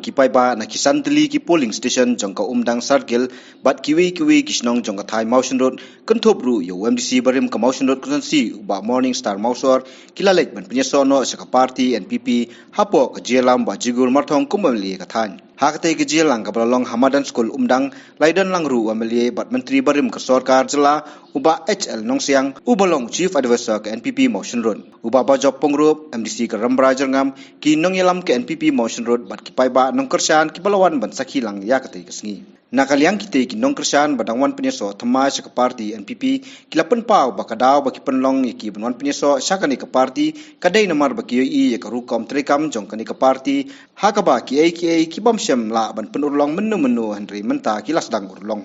Kipai ba na kisantli ki polling station jongka umdang sargil bat kiwi kisnong jongka thai mountain road kenthop ru yo MDC barim ka mountain road konsi ba morning star mausor kilalek ban penyeso no saka party NPP hapo ka jelam ba jigur marthong kumamli ka than hakate ke jelang ka balong hamadan school umdang laidan langru amli bat menteri barim ka sarkar jela uba HL Nongsiang ubalong chief advisor ke NPP motion road uba ba job pongrup MDC ka rambra jangam ki nongyelam ke NPP motion road bat kipai ba nong kersan ki balawan ban sakhi lang ya kate kesngi nakaliang kite ki nong kersan badangwan penyeso thama sa ka party NPP kilapan pau ba kadaw ba ki penlong ki banwan penyeso sakani ka party kadai namar ba ki i ka rukom trekam jongkani ka party hakaba ki bam syam la ban penurlong menu handri menta kilas dang urlong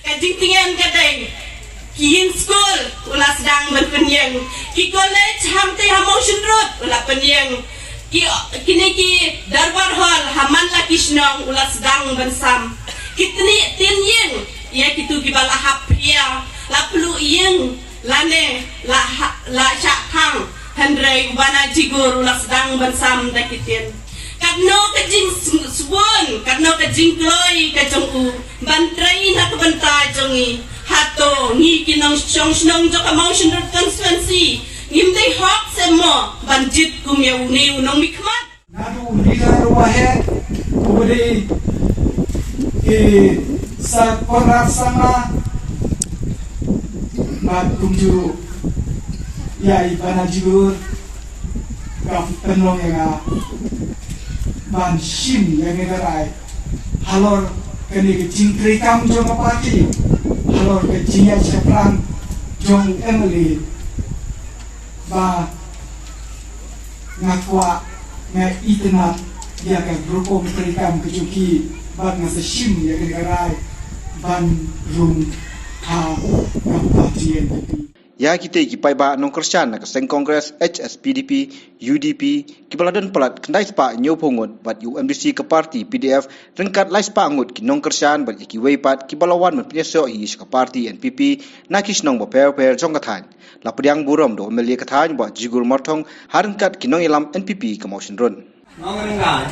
kadingtingan kadai ki school ulas dang ban penyeng ki college hamte motion road ula penyeng ki darbar hall haman la kisnong ulas dang bansam kitni tin yeng ya kitu ki bala hapria la plu yeng lane la chakhang handrai bana jigur ulas dang bansam da kitin kadno ka jing suwon kadno ka jing kloi ka jongku bantrai na ka banta jongi hato ngi kinong snong jo ka motion road constituency ngimdai hok semo banjit kumya uni unong mikmat nadu liga ruahe ubri ke sa korat sama matumju ya ibana jigur kam penong yang ban sim yang ngerai halor kini ke jingkri kam jong apati halor ke jingya seprang jong emily ba ngakwa nga itenat ya ka grupo mereka kejuki ban nga sim ya kegarai ban rum ha kapati NPP ya kite ki pai ba nong kersan na kaseng kongres HSPDP UDP ki baladan pelat kendai spa nyopongot bat UMDC ke parti PDF rengkat lai spa ngut ki nong kersan bat ki weipat ki balawan men penyeso hi ka parti NPP nakis nong ba per jong kathan la pediang burom do melie kathan ba jigur marthong harengkat ki nong ilam NPP ke motion run nongrengan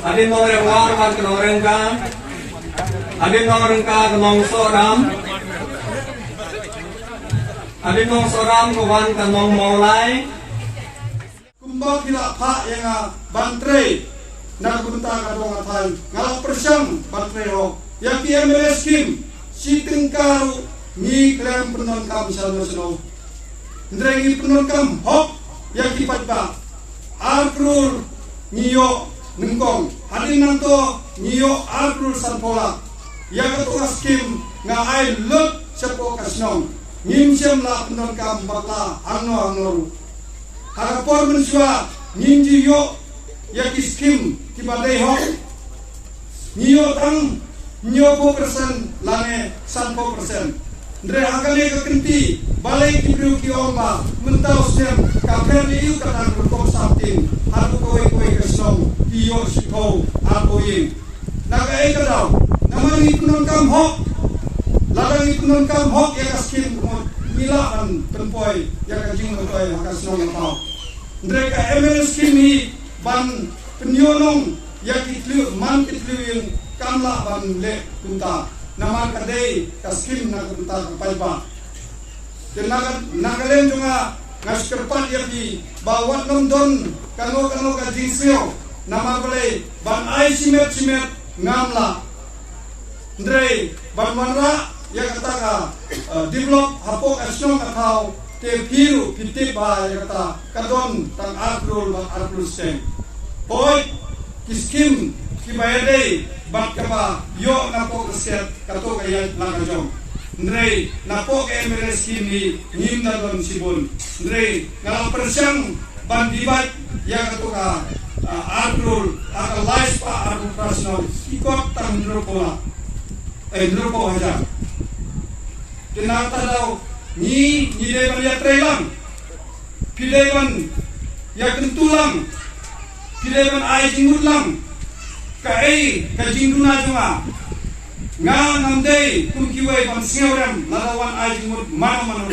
adin nongrengwar ban ke nongrengan adin nongrengka ke nongsoram adin nongsoram ke wan ke nong maulai kumbang kila pak yang bantre nak bentar kadong atai ngalang persam bantre ho yang PMS kim siting karu ni klem penon kam salno sno ndrengi penon kam hop yang kipat ba arkrul niyo nengkong hadin nanto niyo arkrul sanpola yang ketua skim nga ai lut sepo kasnong ngimsem la penon kam bakla angno harapor mensua ninji yo yaki skim kibadai ho niyo tang niyo 4% lane 100% Ndre angkali ke kenti balai kibru ki oma mentau sem kafen iu katan berkop samtin haru kowe kesong iyo siko apoyin naga e kadau namang ikunon kam hok ladang ikunon kam hok ya kaskim milaan penpoi ya kajing penpoi kasnong tau Ndre ka MNS kimi ban penyolong ya kitlu man kitlu yang kamla ban le kunta nama kadai kaskim nak bentar kepaiba dan nagalen juga ngaskerpan ya di bawat nondon kano kajingsio nama boleh ban ai simet ngamla ndrei ban manra ya kata ka develop hapok asong katau te piru pitip ba ya kata kadon tang arkrul sen boy kiskim kibayade bak kaba yo napo keset kato kaya langajong ndrei napo MRS kini nimna don sibun ndrei ngalang persang bandibat yang kato ka arkrul aka life pa arkrul personal ikot tang dropola dropo aja kenapa daw ni dewan ya trelang pidewan ya kentulang pidewan ai jingutlang kai kajingduna junga nga ngamdei kumkiwai ban singoram lalawan ai jingut mana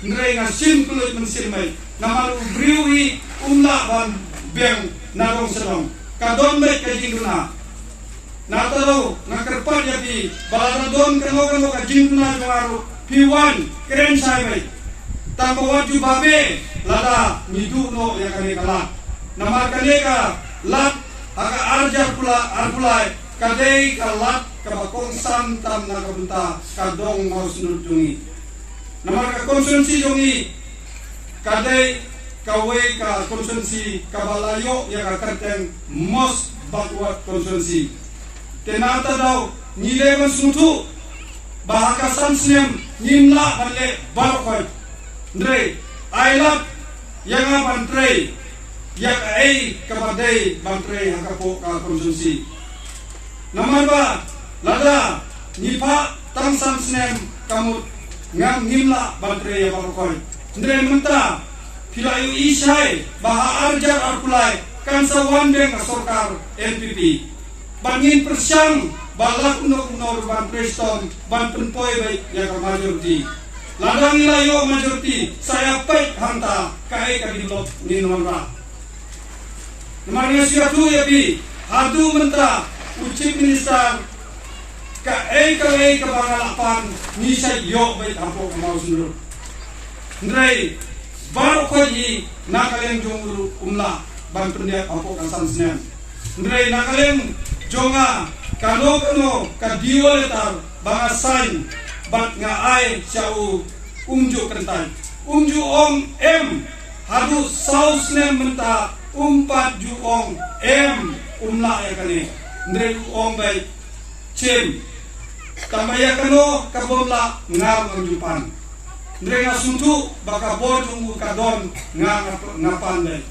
ngrei nga sim kulut mensilmai namaru briwi umla ban beng narong sedong kadon baik kajing duna. Nataro nakerpat ya pi balada don kano kajing duna juaru piwan keren sai baik. Tanpa waju babe lada nidu no ya kane kala. Nama kane ka lat haka arjar pulai kadei kalat kabakong santam na kabunta kadong mau sunut jungi. Nama ka konsumsi jungi kadei kawe ka konsumsi kabalayo ya ka kerteng mos backward konsumsi. Kenata daw nile man sutu bahaka samsnem nimla bale barokoi. Ndre ailat yang bantre yak ai kabadai bantre hakapo ka konsumsi. Naman ba lada nipa tang samsnem kamu ngam ngimla bantre ya barokoi. Ndre menta pilayu isai baha arjar arkulai kan sawan deng sorkar NPP. Bangin persyang balak unok ban preston ban penpoi baik ya ka majority. Ladang ilayo majority saya pek hanta kai kadilot ni nomra. Namarnya siatu ya bi hadu menta ucip minister ka bangalapan ni sa yo baik apo mau sundur. Ndrei baru koji nakaleng jonguru umla ban pendia apo kan sansnen. Ndrei nakaleng jonga kano ka diwa letar bangasain bat nga ai siau umju kentai umju ong em hadu sausne menta umpat ju ong em umla ya kane ndre ong bai chem tambaya kano kabomla ngar ngjupan ndre nga suntu baka bojungu kadon ngapan dai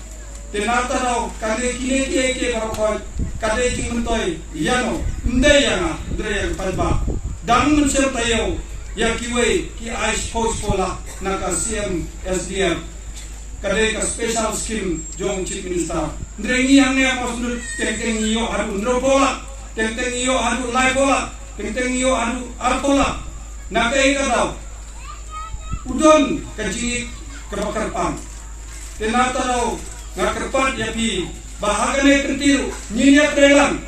tenata raw kane kine ke barokoi kade jingmentoi yano nde yana ndre ya palba dang menser tayo ya kiwe ki ice post pola naka CM SDM kade ka special scheme jong chief minister ndrengi yang ne masundu teng iyo adu ndro pola teng iyo adu lai pola teng iyo adu arpola naka ika daw udon kaji kerpang tenata daw ngakerpat ya pi bahagane kentiru nyinya trelang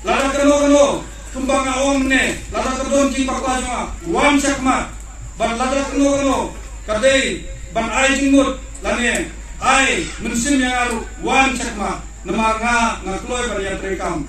lara kano kumbang aom ne lada kadon jing pakwa juma wan sakma ban lada kano kadei ban ai jingmut lane ai mensim yang aru wan sakma nama nga kloy bar ya trekam